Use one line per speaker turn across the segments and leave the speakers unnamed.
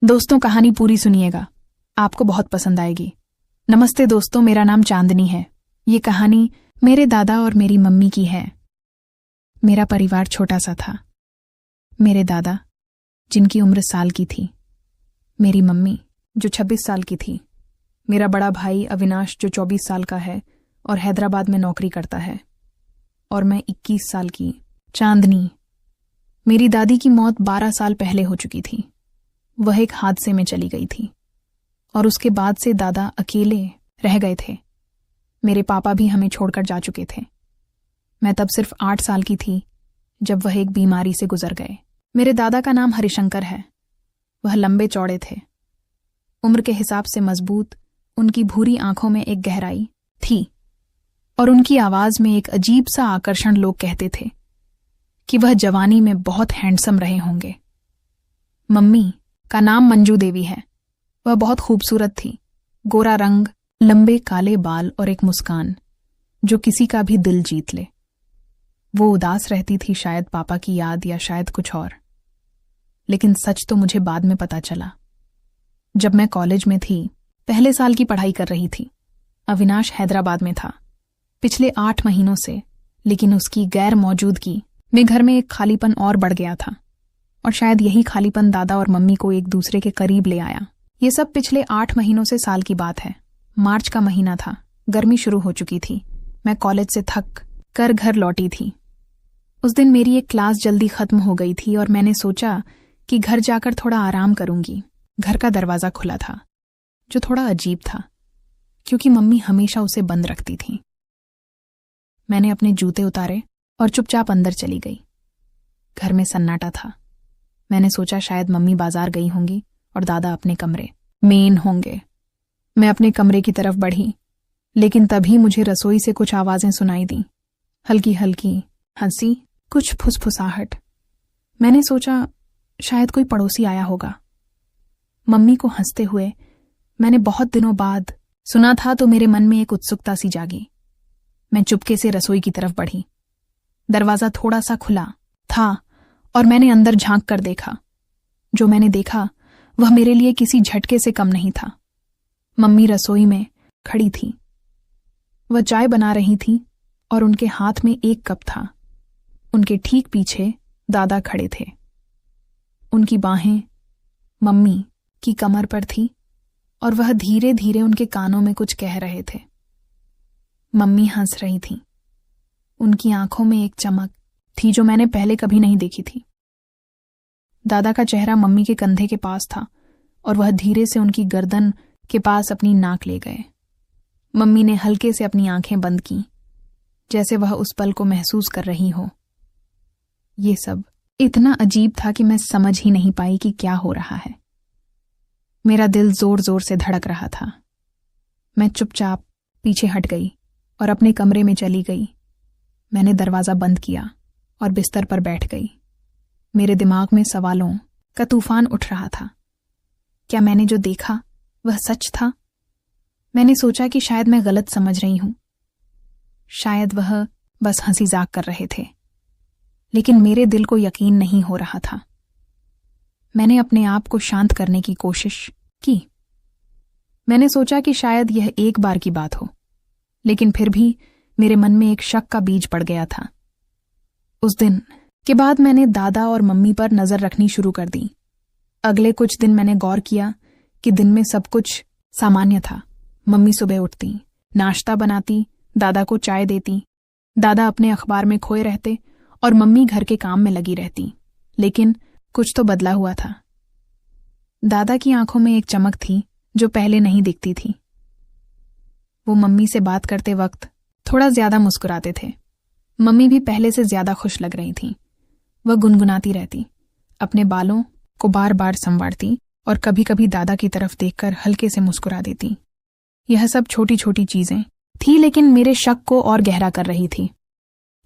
दोस्तों, कहानी पूरी सुनिएगा, आपको बहुत पसंद आएगी। नमस्ते दोस्तों, मेरा नाम चांदनी है। ये कहानी मेरे दादा और मेरी मम्मी की है। मेरा परिवार छोटा सा था। मेरे दादा, जिनकी उम्र साल की थी, मेरी मम्मी जो 26 साल की थी, मेरा बड़ा भाई अविनाश जो 24 साल का है और हैदराबाद में नौकरी करता है, और मैं 21 साल की चांदनी। मेरी दादी की मौत 12 साल पहले हो चुकी थी। वह एक हादसे में चली गई थी और उसके बाद से दादा अकेले रह गए थे। मेरे पापा भी हमें छोड़कर जा चुके थे। मैं तब सिर्फ 8 साल की थी जब वह एक बीमारी से गुजर गए। मेरे दादा का नाम हरिशंकर है। वह लंबे चौड़े थे, उम्र के हिसाब से मजबूत। उनकी भूरी आंखों में एक गहराई थी और उनकी आवाज में एक अजीब सा आकर्षण। लोग कहते थे कि वह जवानी में बहुत हैंडसम रहे होंगे। मम्मी का नाम मंजू देवी है। वह बहुत खूबसूरत थी। गोरा रंग, लंबे काले बाल और एक मुस्कान जो किसी का भी दिल जीत ले। वो उदास रहती थी, शायद पापा की याद या शायद कुछ और। लेकिन सच तो मुझे बाद में पता चला। जब मैं कॉलेज में थी, पहले साल की पढ़ाई कर रही थी, अविनाश हैदराबाद में था पिछले 8 महीनों से। लेकिन उसकी गैर मौजूदगी में घर में एक खालीपन और बढ़ गया था, और शायद यही खालीपन दादा और मम्मी को एक दूसरे के करीब ले आया। ये सब पिछले 8 महीनों से साल की बात है। मार्च का महीना था, गर्मी शुरू हो चुकी थी। मैं कॉलेज से थक कर घर लौटी थी। उस दिन मेरी एक क्लास जल्दी खत्म हो गई थी और मैंने सोचा कि घर जाकर थोड़ा आराम करूंगी। घर का दरवाजा खुला था, जो थोड़ा अजीब था क्योंकि मम्मी हमेशा उसे बंद रखती थी। मैंने अपने जूते उतारे और चुपचाप अंदर चली गई। घर में सन्नाटा था। मैंने सोचा शायद मम्मी बाजार गई होंगी और दादा अपने कमरे में होंगे। मैं अपने कमरे की तरफ बढ़ी, लेकिन तभी मुझे रसोई से कुछ आवाजें सुनाई दी। हल्की हल्की हंसी, कुछ फुसफुसाहट। मैंने सोचा शायद कोई पड़ोसी आया होगा। मम्मी को हंसते हुए मैंने बहुत दिनों बाद सुना था, तो मेरे मन में एक उत्सुकता सी जागी। मैं चुपके से रसोई की तरफ बढ़ी। दरवाजा थोड़ा सा खुला था और मैंने अंदर झांक कर देखा। जो मैंने देखा वह मेरे लिए किसी झटके से कम नहीं था। मम्मी रसोई में खड़ी थी। वह चाय बना रही थी और उनके हाथ में एक कप था। उनके ठीक पीछे दादा खड़े थे। उनकी बाहें मम्मी की कमर पर थी और वह धीरे धीरे उनके कानों में कुछ कह रहे थे। मम्मी हंस रही थी। उनकी आंखों में एक चमक थी जो मैंने पहले कभी नहीं देखी थी। दादा का चेहरा मम्मी के कंधे के पास था और वह धीरे से उनकी गर्दन के पास अपनी नाक ले गए। मम्मी ने हल्के से अपनी आंखें बंद की, जैसे वह उस पल को महसूस कर रही हो। ये सब इतना अजीब था कि मैं समझ ही नहीं पाई कि क्या हो रहा है। मेरा दिल जोर जोर से धड़क रहा था। मैं चुपचाप पीछे हट गई और अपने कमरे में चली गई। मैंने दरवाजा बंद किया और बिस्तर पर बैठ गई। मेरे दिमाग में सवालों का तूफान उठ रहा था। क्या मैंने जो देखा वह सच था? मैंने सोचा कि शायद मैं गलत समझ रही हूं। शायद वह बस हंसी मजाक कर रहे थे। लेकिन मेरे दिल को यकीन नहीं हो रहा था। मैंने अपने आप को शांत करने की कोशिश की। मैंने सोचा कि शायद यह एक बार की बात हो, लेकिन फिर भी मेरे मन में एक शक का बीज पड़ गया था। उस दिन के बाद मैंने दादा और मम्मी पर नजर रखनी शुरू कर दी। अगले कुछ दिन मैंने गौर किया कि दिन में सब कुछ सामान्य था। मम्मी सुबह उठती, नाश्ता बनाती, दादा को चाय देती, दादा अपने अखबार में खोए रहते और मम्मी घर के काम में लगी रहती। लेकिन कुछ तो बदला हुआ था। दादा की आंखों में एक चमक थी जो पहले नहीं दिखती थी। वो मम्मी से बात करते वक्त थोड़ा ज्यादा मुस्कुराते थे। मम्मी भी पहले से ज्यादा खुश लग रही थी। वह गुनगुनाती रहती, अपने बालों को बार बार संवारती और कभी कभी दादा की तरफ देखकर हल्के से मुस्कुरा देती। यह सब छोटी छोटी चीजें थी, लेकिन मेरे शक को और गहरा कर रही थी।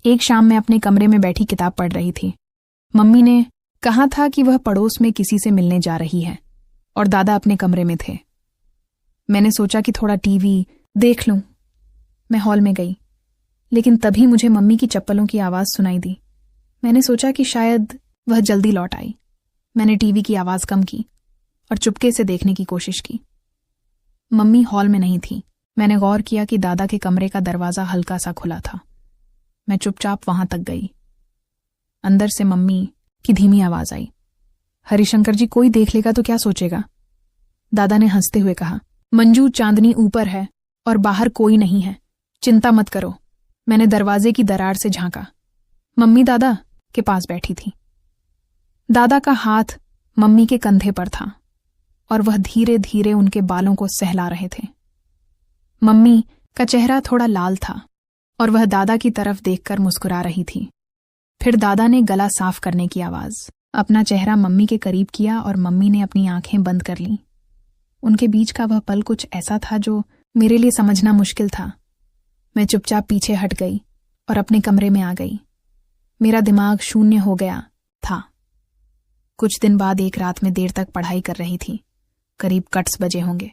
एक शाम मैं अपने कमरे में बैठी किताब पढ़ रही थी। मम्मी ने कहा था कि वह पड़ोस में किसी से मिलने जा रही है और दादा अपने कमरे में थे। मैंने सोचा कि थोड़ा टीवी देख लूं। मैं हॉल में गई, लेकिन तभी मुझे मम्मी की चप्पलों की आवाज सुनाई दी। मैंने सोचा कि शायद वह जल्दी लौट आई। मैंने टीवी की आवाज कम की। और चुपके से देखने की कोशिश की। मम्मी हॉल में नहीं थी। मैंने गौर किया कि दादा के कमरे का दरवाजा हल्का सा खुला था। मैं चुपचाप वहां तक गई। अंदर से मम्मी की धीमी आवाज आई, हरिशंकर जी, कोई देख लेगा तो क्या सोचेगा? दादा ने हंसते हुए कहा, मंजू, चांदनी ऊपर है और बाहर कोई नहीं है, चिंता मत करो। मैंने दरवाजे की दरार से झांका। मम्मी दादा के पास बैठी थी। दादा का हाथ मम्मी के कंधे पर था और वह धीरे धीरे उनके बालों को सहला रहे थे। मम्मी का चेहरा थोड़ा लाल था और वह दादा की तरफ देखकर मुस्कुरा रही थी। फिर दादा ने गला साफ करने की आवाज अपना चेहरा मम्मी के करीब किया और मम्मी ने अपनी आंखें बंद कर लीं। उनके बीच का वह पल कुछ ऐसा था जो मेरे लिए समझना मुश्किल था। मैं चुपचाप पीछे हट गई और अपने कमरे में आ गई। मेरा दिमाग शून्य हो गया था। कुछ दिन बाद एक रात में देर तक पढ़ाई कर रही थी। करीब 10 बजे होंगे।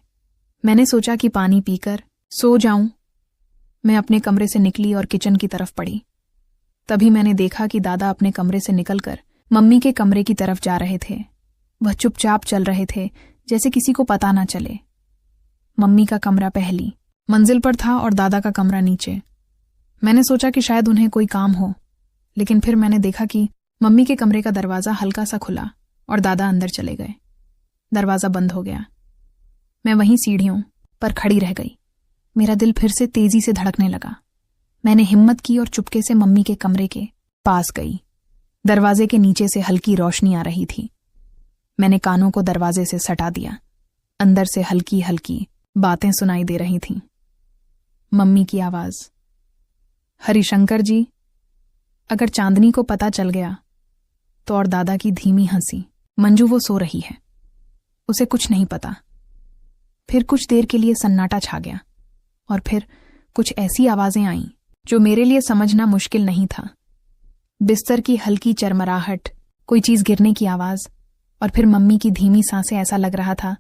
मैंने सोचा कि पानी पीकर सो जाऊं। मैं अपने कमरे से निकली और किचन की तरफ बढ़ी। तभी मैंने देखा कि दादा अपने कमरे से निकलकर मम्मी के कमरे की तरफ जा रहे थे। वह चुपचाप चल रहे थे, जैसे किसी को पता ना चले। मम्मी का कमरा पहली मंजिल पर था और दादा का कमरा नीचे। मैंने सोचा कि शायद उन्हें कोई काम हो, लेकिन फिर मैंने देखा कि मम्मी के कमरे का दरवाजा हल्का सा खुला और दादा अंदर चले गए। दरवाजा बंद हो गया। मैं वहीं सीढ़ियों पर खड़ी रह गई। मेरा दिल फिर से तेजी से धड़कने लगा। मैंने हिम्मत की और चुपके से मम्मी के कमरे के पास गई। दरवाजे के नीचे से हल्की रोशनी आ रही थी। मैंने कानों को दरवाजे से सटा दिया। अंदर से हल्की हल्की बातें सुनाई दे रही थीं। मम्मी की आवाज, हरिशंकर जी, अगर चांदनी को पता चल गया तो। और दादा की धीमी हंसी, मंजू वो सो रही है, उसे कुछ नहीं पता। फिर कुछ देर के लिए सन्नाटा छा गया और फिर कुछ ऐसी आवाजें आईं जो मेरे लिए समझना मुश्किल नहीं था। बिस्तर की हल्की चरमराहट, कोई चीज गिरने की आवाज और फिर मम्मी की धीमी सांसें। ऐसा लग रहा था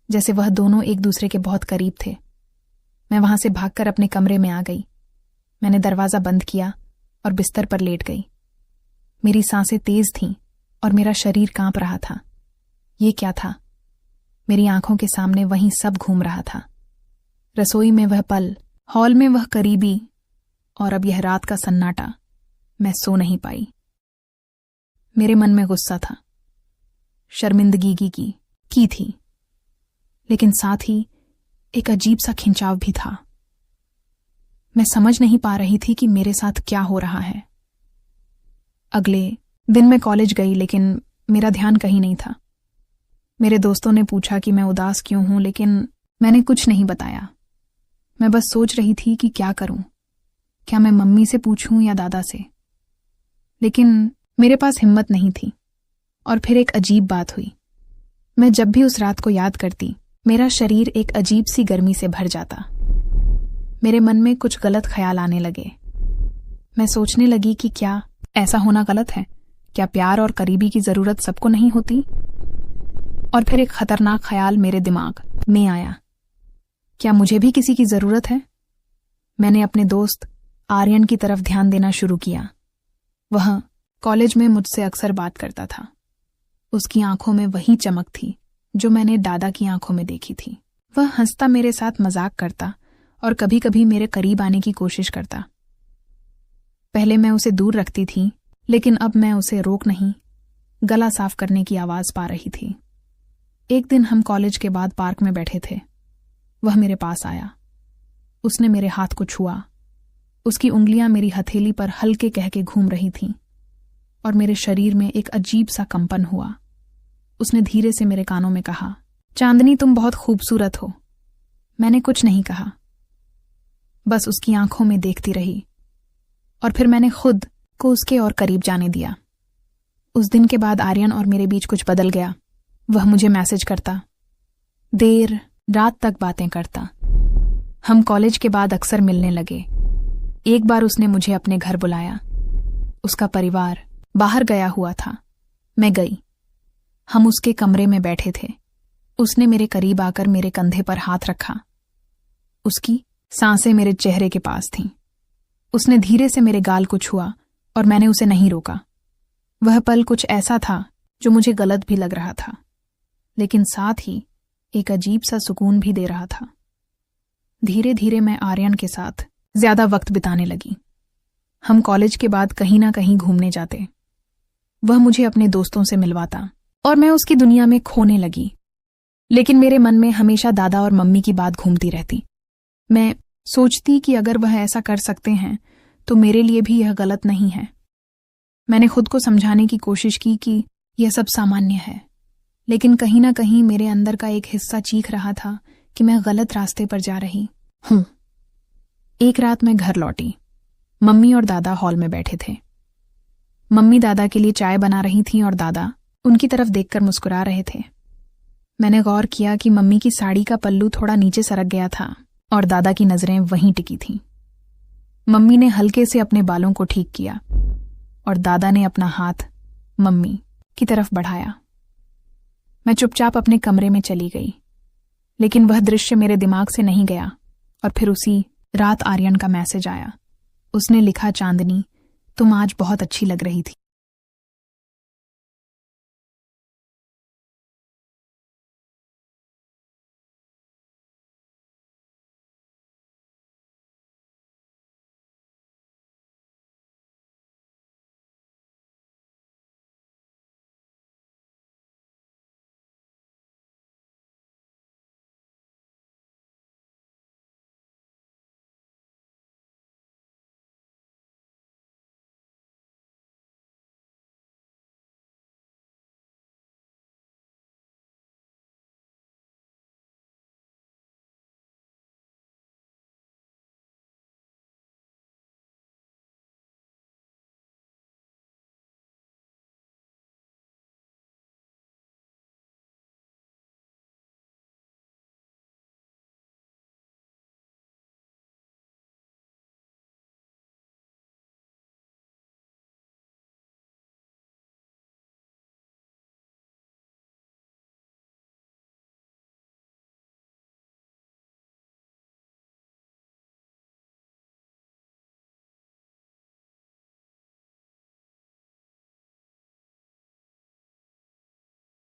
जैसे वह दोनों एक दूसरे के बहुत करीब थे। मैं वहां से भागकर अपने कमरे में आ गई। मैंने दरवाजा बंद किया और बिस्तर पर लेट गई। मेरी सांसें तेज थीं और मेरा शरीर कांप रहा था। ये क्या था? मेरी आंखों के सामने वहीं सब घूम रहा था। रसोई में वह पल, हॉल में वह करीबी, और अब यह रात का सन्नाटा। मैं सो नहीं पाई। मेरे मन में गुस्सा था, शर्मिंदगी की थी, लेकिन साथ ही एक अजीब सा खिंचाव भी था। मैं समझ नहीं पा रही थी कि मेरे साथ क्या हो रहा है। अगले दिन मैं कॉलेज गई, लेकिन मेरा ध्यान कहीं नहीं था। मेरे दोस्तों ने पूछा कि मैं उदास क्यों हूं, लेकिन मैंने कुछ नहीं बताया। मैं बस सोच रही थी कि क्या करूं। क्या मैं मम्मी से पूछूं या दादा से? लेकिन मेरे पास हिम्मत नहीं थी। और फिर एक अजीब बात हुई। मैं जब भी उस रात को याद करती, मेरा शरीर एक अजीब सी गर्मी से भर जाता। मेरे मन में कुछ गलत ख्याल आने लगे। मैं सोचने लगी कि क्या ऐसा होना गलत है? क्या प्यार और करीबी की जरूरत सबको नहीं होती? और फिर एक खतरनाक ख्याल मेरे दिमाग में आया, क्या मुझे भी किसी की जरूरत है? मैंने अपने दोस्त आर्यन की तरफ ध्यान देना शुरू किया। वह कॉलेज में मुझसे अक्सर बात करता था। उसकी आंखों में वही चमक थी जो मैंने दादा की आंखों में देखी थी। वह हंसता, मेरे साथ मजाक करता और कभी कभी मेरे करीब आने की कोशिश करता। पहले मैं उसे दूर रखती थी, लेकिन अब मैं उसे रोक नहीं, गला साफ करने की आवाज पा रही थी। एक दिन हम कॉलेज के बाद पार्क में बैठे थे। वह मेरे पास आया। उसने मेरे हाथ को छुआ। उसकी उंगलियां मेरी हथेली पर हल्के कह के घूम रही थीं और मेरे शरीर में एक अजीब सा कंपन हुआ। उसने धीरे से मेरे कानों में कहा, चांदनी, तुम बहुत खूबसूरत हो। मैंने कुछ नहीं कहा, बस उसकी आंखों में देखती रही और फिर मैंने खुद को उसके और करीब जाने दिया। उस दिन के बाद आर्यन और मेरे बीच कुछ बदल गया। वह मुझे मैसेज करता, देर रात तक बातें करता। हम कॉलेज के बाद अक्सर मिलने लगे। एक बार उसने मुझे अपने घर बुलाया। उसका परिवार बाहर गया हुआ था। मैं गई। हम उसके कमरे में बैठे थे। उसने मेरे करीब आकर मेरे कंधे पर हाथ रखा। उसकी सांसें मेरे चेहरे के पास थीं। उसने धीरे से मेरे गाल को छुआ और मैंने उसे नहीं रोका। वह पल कुछ ऐसा था जो मुझे गलत भी लग रहा था। लेकिन साथ ही एक अजीब सा सुकून भी दे रहा था। धीरे धीरे मैं आर्यन के साथ ज्यादा वक्त बिताने लगी। हम कॉलेज के बाद कहीं ना कहीं घूमने जाते। वह मुझे अपने दोस्तों से मिलवाता और मैं उसकी दुनिया में खोने लगी। लेकिन मेरे मन में हमेशा दादा और मम्मी की बात घूमती रहती। मैं सोचती कि अगर वह ऐसा कर सकते हैं तो मेरे लिए भी यह गलत नहीं है। मैंने खुद को समझाने की कोशिश की कि यह सब सामान्य है, लेकिन कहीं ना कहीं मेरे अंदर का एक हिस्सा चीख रहा था कि मैं गलत रास्ते पर जा रही हूं। एक रात मैं घर लौटी। मम्मी और दादा हॉल में बैठे थे। मम्मी दादा के लिए चाय बना रही थीं और दादा उनकी तरफ देखकर मुस्कुरा रहे थे। मैंने गौर किया कि मम्मी की साड़ी का पल्लू थोड़ा नीचे सरक गया था और दादा की नजरें वहीं टिकी थीं। मम्मी ने हल्के से अपने बालों को ठीक किया और दादा ने अपना हाथ मम्मी की तरफ बढ़ाया। मैं चुपचाप अपने कमरे में चली गई, लेकिन वह दृश्य मेरे दिमाग से नहीं गया। और फिर उसी रात आर्यन का मैसेज आया। उसने लिखा, चांदनी, तुम आज बहुत अच्छी लग रही थी।